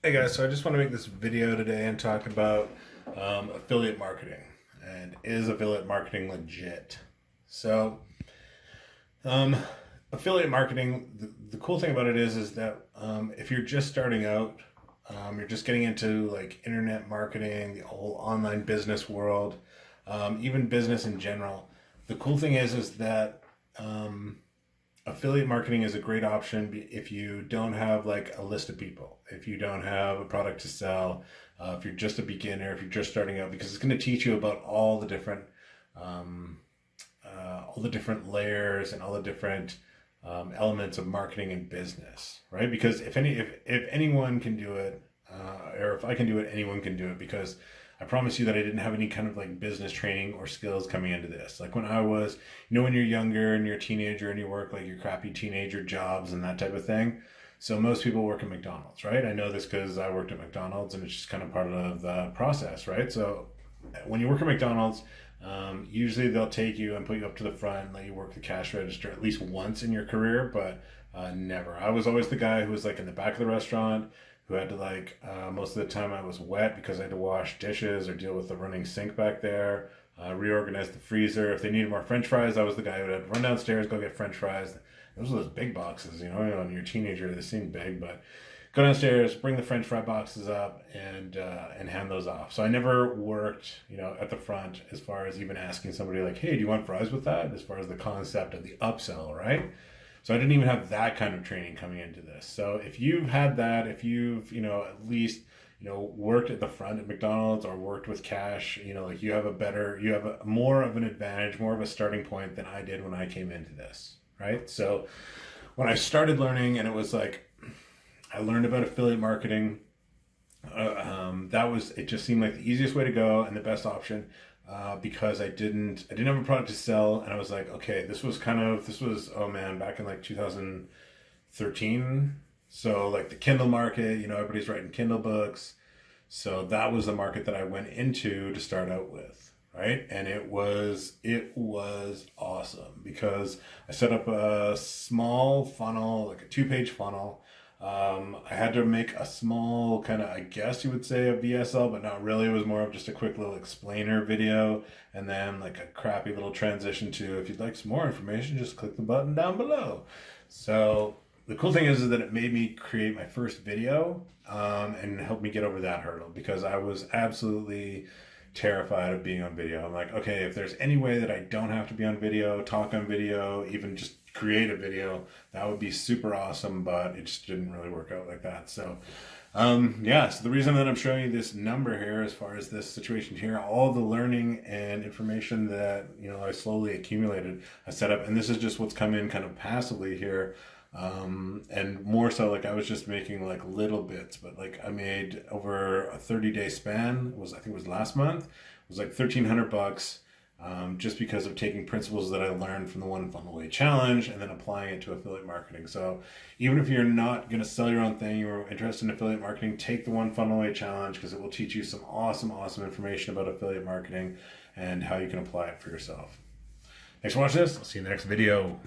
Hey guys, so I just want to make this video today and talk about affiliate marketing and is affiliate marketing legit? So, um, affiliate marketing, the cool thing about it is that if you're just starting out, you're just getting into like internet marketing, the whole online business world, even business in general. The cool thing is that um, affiliate marketing is a great option if you don't have like a list of people, if you don't have a product to sell, if you're just a beginner, if you're just starting out, because it's going to teach you about um, all the different layers and all the different elements of marketing and business, right? Because if anyone can do it, or if I can do it, anyone can do it. Because I promise you that I didn't have any kind of like business training or skills coming into this. Like when I was, when you're younger and you're a teenager and you work like your crappy teenager jobs and that type of thing. So most people work at McDonald's, right? I know this because I worked at McDonald's and it's just kind of part of the process, right? So when you work at McDonald's, usually they'll take you and put you up to the front and let you work the cash register at least once in your career, but never. I was always the guy who was like in the back of the restaurant, who had to like, most of the time I was wet because I had to wash dishes or deal with the running sink back there, reorganize the freezer. If they needed more French fries, I was the guy who had to run downstairs, go get French fries. Those are those big boxes, when you're a teenager, they seem big, but go downstairs, bring the French fry boxes up, and hand those off. So I never worked, at the front as far as even asking somebody like, hey, do you want fries with that? As far as the concept of the upsell, right? So I didn't even have that kind of training coming into this. So if you've had that, if you've, at least, worked at the front at McDonald's or worked with cash, like you have more of an advantage, more of a starting point than I did when I came into this, right? So when I started learning, and it was like, I learned about affiliate marketing. It just seemed like the easiest way to go and the best option, because I didn't have a product to sell, and I was like, okay, this was oh man, back in like 2013. So like the Kindle market, everybody's writing Kindle books. So that was the market that I went into to start out with, right? And it was awesome because I set up a small funnel, like a 2-page funnel. I had to make a small kind of, I guess you would say, a VSL, but not really. It was more of just a quick little explainer video, and then like a crappy little transition to, if you'd like some more information, just click the button down below. So the cool thing is that it made me create my first video, and helped me get over that hurdle, because I was absolutely terrified of being on video. I'm like, okay, if there's any way that I don't have to be on video, talk on video, even just create a video, that would be super awesome, but it just didn't really work out like that. So so the reason that I'm showing you this number here, as far as this situation here, all the learning and information that I slowly accumulated, I set up, and this is just what's come in kind of passively here. And more so, like I was just making like little bits, but like I made over a 30-day span, I think it was last month, it was like $1,300, just because of taking principles that I learned from the One Funnel Away Challenge and then applying it to affiliate marketing. So even if you're not going to sell your own thing, you're interested in affiliate marketing, take the One Funnel Away Challenge, because it will teach you some awesome information about affiliate marketing and how you can apply it for yourself. Thanks for watching this. I'll see you in the next video.